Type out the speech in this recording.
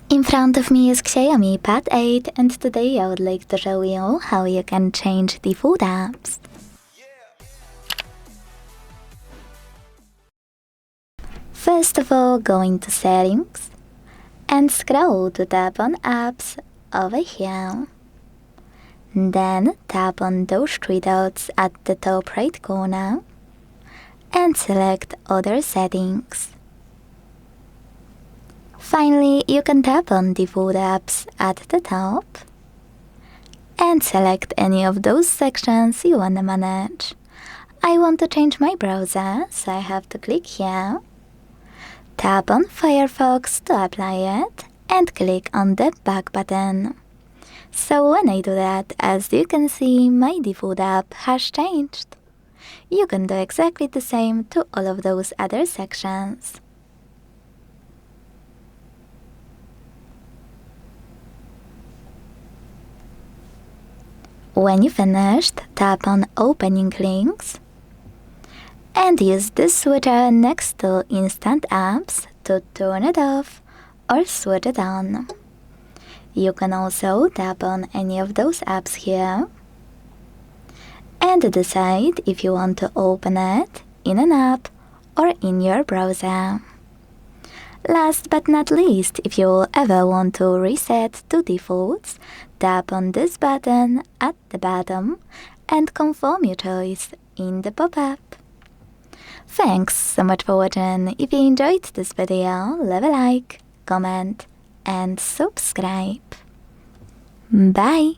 In front of me is XIAOMI Pad 8, and today I would like to show you how you can change default apps. First of all, go into Settings and scroll to tap on Apps over here. Then tap on those three dots at the top right corner and select Other Settings. Finally, you can tap on Default Apps at the top and select any of those sections you want to manage. I want to change my browser, so I have to click here. Tap on Firefox to apply it and click on the back button. So when I do that, as you can see, my default app has changed. You can do exactly the same to all of those other sections. When you finished, tap on Opening Links and use the switcher next to Instant Apps to turn it off or switch it on. You can also tap on any of those apps here and decide if you want to open it in an app or in your browser. Last but not least, if you ever want to reset to defaults, tap on this button at the bottom and confirm your choice in the pop-up. Thanks so much for watching. If you enjoyed this video, leave a like, comment and subscribe. Bye!